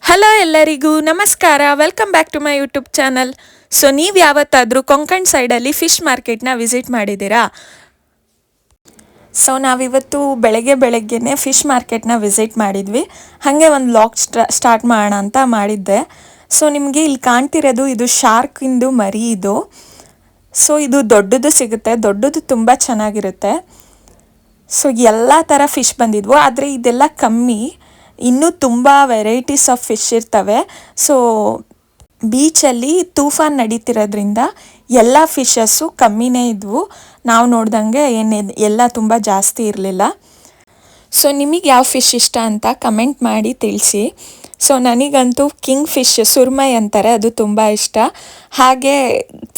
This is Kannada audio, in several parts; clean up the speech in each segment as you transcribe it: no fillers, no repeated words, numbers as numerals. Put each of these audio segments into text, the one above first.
ಹಲೋ ಎಲ್ಲರಿಗೂ ನಮಸ್ಕಾರ, welcome back to my YouTube channel. So ನೀವು ಯಾವತ್ತಾದರೂ ಕೊಂಕಣ್ ಸೈಡಲ್ಲಿ ಫಿಶ್ ಮಾರ್ಕೆಟ್ನ ವಿಸಿಟ್ ಮಾಡಿದ್ದೀರಾ? ಸೊ ನಾವಿವತ್ತು ಬೆಳಗ್ಗೆನೇ ಫಿಶ್ ಮಾರ್ಕೆಟ್ನ ವಿಸಿಟ್ ಮಾಡಿದ್ವಿ. ಹಾಗೆ ಒಂದು ವ್ಲಾಗ್ ಸ್ಟಾರ್ಟ್ ಮಾಡೋಣ ಅಂತ ಮಾಡಿದ್ದೆ. ಸೊ ನಿಮಗೆ ಇಲ್ಲಿ ಕಾಣ್ತಿರೋದು ಇದು ಶಾರ್ಕಿಂದು ಮರಿ ಇದು. ಸೊ ಇದು ದೊಡ್ಡದು ಸಿಗುತ್ತೆ, ದೊಡ್ಡದು ತುಂಬ ಚೆನ್ನಾಗಿರುತ್ತೆ. ಸೊ ಎಲ್ಲ ಥರ ಫಿಶ್ ಬಂದಿದ್ವು, ಆದರೆ ಇದೆಲ್ಲ ಕಮ್ಮಿ. ಇನ್ನೂ ತುಂಬ ವೆರೈಟೀಸ್ ಆಫ್ ಫಿಶ್ ಇರ್ತವೆ. ಸೊ ಬೀಚಲ್ಲಿ ತೂಫಾನ್ ನಡೀತಿರೋದ್ರಿಂದ ಎಲ್ಲ ಫಿಶಸ್ಸು ಕಮ್ಮಿನೇ ಇದ್ವು. ನಾವು ನೋಡ್ದಂಗೆ ಎಲ್ಲ ತುಂಬ ಜಾಸ್ತಿ ಇರಲಿಲ್ಲ. ಸೊ ನಿಮಗೆ ಯಾವ ಫಿಶ್ ಇಷ್ಟ ಅಂತ ಕಮೆಂಟ್ ಮಾಡಿ ತಿಳಿಸಿ. ಸೊ ನನಗಂತೂ ಕಿಂಗ್ ಫಿಶ್ ಸುರ್ಮೈ ಅಂತಾರೆ, ಅದು ತುಂಬ ಇಷ್ಟ. ಹಾಗೆ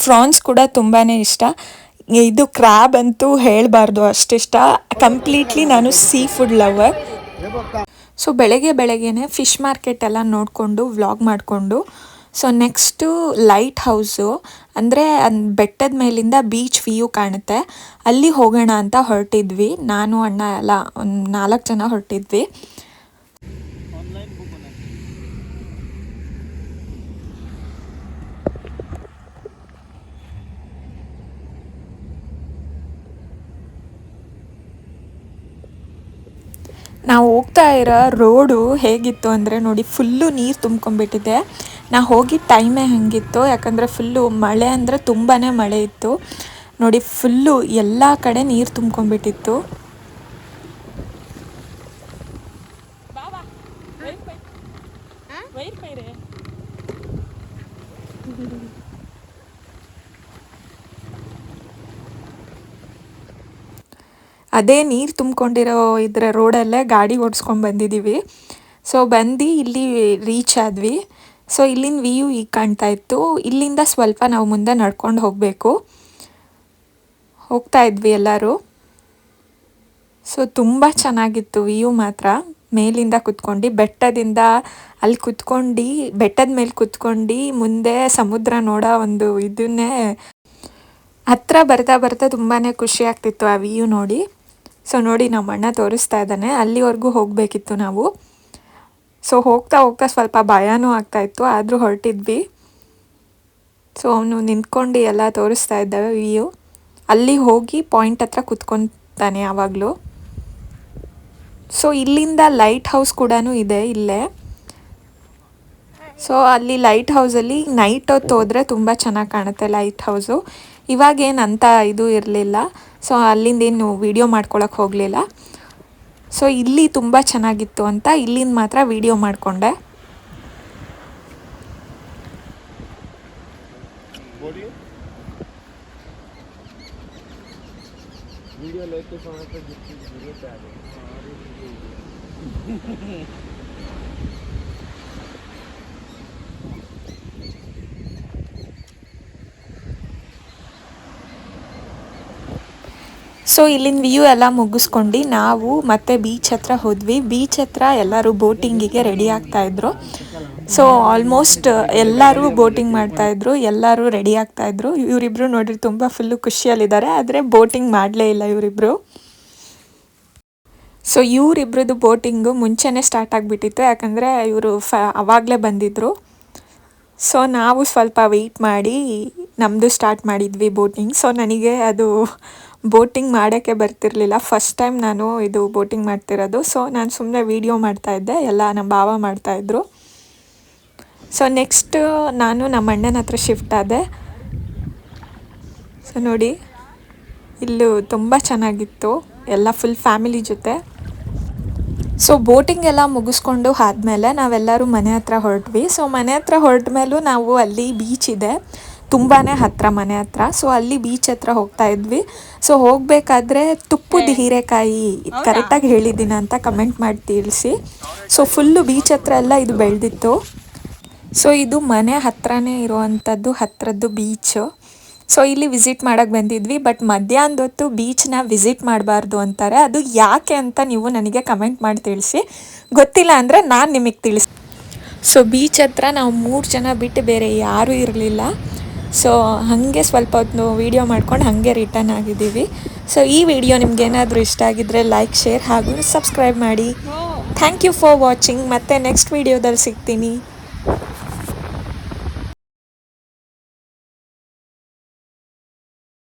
ಫ್ರಾನ್ಸ್ ಕೂಡ ತುಂಬಾ ಇಷ್ಟ. ಇದು ಕ್ರ್ಯಾಬ್ ಅಂತೂ ಹೇಳಬಾರ್ದು, ಅಷ್ಟಿಷ್ಟ. ಕಂಪ್ಲೀಟ್ಲಿ ನಾನು ಸೀ ಫುಡ್ ಲವರ್. ಸೊ ಬೆಳಗ್ಗೆನೇ ಫಿಶ್ ಮಾರ್ಕೆಟ್ ಎಲ್ಲ ನೋಡಿಕೊಂಡು ವ್ಲಾಗ್ ಮಾಡಿಕೊಂಡು ಸೊ ನೆಕ್ಸ್ಟು ಲೈಟ್ ಹೌಸು ಅಂದರೆ ಬೆಟ್ಟದ ಮೇಲಿಂದ ಬೀಚ್ ವ್ಯೂ ಕಾಣುತ್ತೆ, ಅಲ್ಲಿ ಹೋಗೋಣ ಅಂತ ಹೊರಟಿದ್ವಿ. ನಾನು ಅಣ್ಣ ಎಲ್ಲ ಒಂದು 4 ಜನ ಹೊರಟಿದ್ವಿ. ನಾವು ಹೋಗ್ತಾ ಇರೋ ರೋಡು ಹೇಗಿತ್ತು ಅಂದರೆ ನೋಡಿ, ಫುಲ್ಲು ನೀರು ತುಂಬ್ಕೊಂಡ್ಬಿಟ್ಟಿದೆ. ನಾ ಹೋಗಿದ್ದ ಟೈಮೇ ಹಾಗಿತ್ತು, ಯಾಕಂದರೆ ಫುಲ್ಲು ಮಳೆ ಅಂದರೆ ತುಂಬಾ ಮಳೆ ಇತ್ತು ನೋಡಿ. ಫುಲ್ಲು ಎಲ್ಲ ಕಡೆ ನೀರು ತುಂಬ್ಕೊಂಡ್ಬಿಟ್ಟಿತ್ತು. ಅದೇ ನೀರು ತುಂಬಿಕೊಂಡಿರೋ ಇದರ ರೋಡಲ್ಲೇ ಗಾಡಿ ಓಡಿಸ್ಕೊಂಡು ಬಂದಿದ್ದೀವಿ. ಸೊ ಬಂದು ಇಲ್ಲಿ ರೀಚ್ ಆದ್ವಿ. ಸೊ ಇಲ್ಲಿನ ವ್ಯೂ ಈಗ ಕಾಣ್ತಾ ಇತ್ತು. ಇಲ್ಲಿಂದ ಸ್ವಲ್ಪ ನಾವು ಮುಂದೆ ನಡ್ಕೊಂಡು ಹೋಗ್ತಾ ಇದ್ವಿ ಎಲ್ಲರೂ. ಸೊ ತುಂಬ ಚೆನ್ನಾಗಿತ್ತು ವ್ಯೂ ಮಾತ್ರ. ಮೇಲಿಂದ ಕುತ್ಕೊಂಡು ಬೆಟ್ಟದಿಂದ ಅಲ್ಲಿ ಕುತ್ಕೊಂಡು ಬೆಟ್ಟದ ಮೇಲೆ ಕುತ್ಕೊಂಡು ಮುಂದೆ ಸಮುದ್ರ ನೋಡೋ ಒಂದು ಇದನ್ನೇ ಹತ್ರ ಬರ್ತಾ ತುಂಬಾ ಖುಷಿ ಆಗ್ತಿತ್ತು ಆ ವ್ಯೂ ನೋಡಿ. ಸೊ ನೋಡಿ, ನಮ್ಮ ಅಣ್ಣ ತೋರಿಸ್ತಾ ಇದ್ದಾನೆ, ಅಲ್ಲಿವರೆಗೂ ಹೋಗಬೇಕಿತ್ತು ನಾವು. ಸೊ ಹೋಗ್ತಾ ಸ್ವಲ್ಪ ಭಯನೂ ಆಗ್ತಾಯಿತ್ತು, ಆದರೂ ಹೊರಟಿದ್ವಿ. ಸೊ ಅವನು ನಿಂತ್ಕೊಂಡು ಎಲ್ಲ ತೋರಿಸ್ತಾ ಇದ್ದಾವೆ ವ್ಯೂ. ಅಲ್ಲಿ ಹೋಗಿ ಪಾಯಿಂಟ್ ಹತ್ರ ಕುತ್ಕೊತಾನೆ ಯಾವಾಗಲೂ. ಸೊ ಇಲ್ಲಿಂದ ಲೈಟ್ ಹೌಸ್ ಕೂಡ ಇದೆ ಇಲ್ಲೇ. ಸೊ ಅಲ್ಲಿ ಲೈಟ್ ಹೌಸಲ್ಲಿ ನೈಟ್ ಹೊತ್ತು ಹೋದರೆ ತುಂಬ ಚೆನ್ನಾಗಿ ಕಾಣುತ್ತೆ ಲೈಟ್ ಹೌಸು. ಇವಾಗೇನಂತ ಇದು ಇರಲಿಲ್ಲ, ಸೊ ಅಲ್ಲಿಂದೇನು ವೀಡಿಯೋ ಮಾಡ್ಕೊಳಕ್ಕೆ ಹೋಗಲಿಲ್ಲ. ಸೊ ಇಲ್ಲಿ ತುಂಬ ಚೆನ್ನಾಗಿತ್ತು ಅಂತ ಇಲ್ಲಿಂದ ಮಾತ್ರ ವೀಡಿಯೋ ಮಾಡಿಕೊಂಡೆ. ಸೊ ಇಲ್ಲಿನ ವ್ಯೂ ಎಲ್ಲ ಮುಗಿಸ್ಕೊಂಡು ನಾವು ಮತ್ತೆ ಬೀಚ್ ಹತ್ರ ಹೋದ್ವಿ. ಬೀಚ್ ಹತ್ರ ಎಲ್ಲರೂ ಬೋಟಿಂಗಿಗೆ ರೆಡಿ ಆಗ್ತಾಯಿದ್ರು. ಸೊ ಆಲ್ಮೋಸ್ಟ್ ಎಲ್ಲರೂ ಬೋಟಿಂಗ್ ಮಾಡ್ತಾಯಿದ್ರು, ಎಲ್ಲರೂ ರೆಡಿ ಆಗ್ತಾಯಿದ್ರು. ಇವರಿಬ್ಬರು ನೋಡ್ರಿ ತುಂಬ ಫುಲ್ಲು ಖುಷಿಯಲ್ಲಿದ್ದಾರೆ, ಆದರೆ ಬೋಟಿಂಗ್ ಮಾಡಲೇ ಇಲ್ಲ ಇವರಿಬ್ಬರು. ಸೊ ಇವರಿಬ್ರದ್ದು ಬೋಟಿಂಗು ಮುಂಚೆನೇ ಸ್ಟಾರ್ಟ್ ಆಗಿಬಿಟ್ಟಿತ್ತು, ಯಾಕಂದರೆ ಇವರು ಆವಾಗಲೇ ಬಂದಿದ್ದರು. ಸೊ ನಾವು ಸ್ವಲ್ಪ ವೆಯ್ಟ್ ಮಾಡಿ ನಮ್ಮದು ಸ್ಟಾರ್ಟ್ ಮಾಡಿದ್ವಿ ಬೋಟಿಂಗ್. ಸೊ ನನಗೆ ಅದು ಬೋಟಿಂಗ್ ಮಾಡೋಕ್ಕೆ ಬರ್ತಿರಲಿಲ್ಲ, ಫಸ್ಟ್ ಟೈಮ್ ನಾನು ಇದು ಬೋಟಿಂಗ್ ಮಾಡ್ತಿರೋದು. ಸೊ ನಾನು ಸುಮ್ಮನೆ ವೀಡಿಯೋ ಮಾಡ್ತಾಯಿದ್ದೆ, ಎಲ್ಲ ನಮ್ಮ ಭಾವ ಮಾಡ್ತಾಯಿದ್ರು. ಸೊ ನೆಕ್ಸ್ಟ್ ನಾನು ನಮ್ಮ ಅಣ್ಣನ ಹತ್ರ ಶಿಫ್ಟ್ ಆದೆ. ಸೊ ನೋಡಿ, ಇಲ್ಲೂ ತುಂಬ ಚೆನ್ನಾಗಿತ್ತು, ಎಲ್ಲ ಫುಲ್ ಫ್ಯಾಮಿಲಿ ಜೊತೆ. ಸೊ ಬೋಟಿಂಗ್ ಎಲ್ಲ ಮುಗಿಸ್ಕೊಂಡು ಆದಮೇಲೆ ನಾವೆಲ್ಲರೂ ಮನೆ ಹತ್ರ ಹೊರಟ್ವಿ. ಸೊ ಮನೆ ಹತ್ರ ಹೊರಟ ಮೇಲೂ ನಾವು ಅಲ್ಲಿ ಬೀಚ್ ಇದೆ, ತುಂಬಾ ಹತ್ತಿರ ಮನೆ ಹತ್ರ. ಸೊ ಅಲ್ಲಿ ಬೀಚ್ ಹತ್ರ ಹೋಗ್ತಾ ಇದ್ವಿ. ಸೊ ಹೋಗಬೇಕಾದ್ರೆ ತುಪ್ಪದ ಹೀರೆಕಾಯಿ ಕರೆಕ್ಟಾಗಿ ಹೇಳಿದ್ದೀನಿ ಅಂತ ಕಮೆಂಟ್ ಮಾಡಿ ತಿಳಿಸಿ. ಸೊ ಫುಲ್ಲು ಬೀಚ್ ಹತ್ರ ಎಲ್ಲ ಇದು ಬೆಳೆದಿತ್ತು. ಸೊ ಇದು ಮನೆ ಹತ್ರನೇ ಇರುವಂಥದ್ದು, ಹತ್ತಿರದ್ದು ಬೀಚು. ಸೊ ಇಲ್ಲಿ ವಿಸಿಟ್ ಮಾಡೋಕ್ಕೆ ಬಂದಿದ್ವಿ, ಬಟ್ ಮಧ್ಯಾಹ್ನದ ಹೊತ್ತು ಬೀಚ್ನ ವಿಸಿಟ್ ಮಾಡಬಾರ್ದು ಅಂತಾರೆ. ಅದು ಯಾಕೆ ಅಂತ ನೀವು ನನಗೆ ಕಮೆಂಟ್ ಮಾಡಿ ತಿಳಿಸಿ, ಗೊತ್ತಿಲ್ಲ ಅಂದರೆ ನಾನು ನಿಮಗೆ ತಿಳಿಸಿ. ಸೊ ಬೀಚ್ ಹತ್ರ ನಾವು 3 ಜನ ಬಿಟ್ಟು ಬೇರೆ ಯಾರೂ ಇರಲಿಲ್ಲ. ಸೊ ಹಾಗೆ ಸ್ವಲ್ಪ ಹೊತ್ತು ವೀಡಿಯೋ ಮಾಡ್ಕೊಂಡು ಹಾಗೆ ರಿಟರ್ನ್ ಆಗಿದ್ದೀವಿ. ಸೊ ಈ ವಿಡಿಯೋ ನಿಮ್ಗೇನಾದರೂ ಇಷ್ಟ ಆಗಿದ್ದರೆ ಲೈಕ್, ಶೇರ್ ಹಾಗೂ ಸಬ್ಸ್ಕ್ರೈಬ್ ಮಾಡಿ. Thank you for watching. ಮತ್ತೆ ನೆಕ್ಸ್ಟ್ ವೀಡಿಯೋದಲ್ಲಿ ಸಿಗ್ತೀನಿ.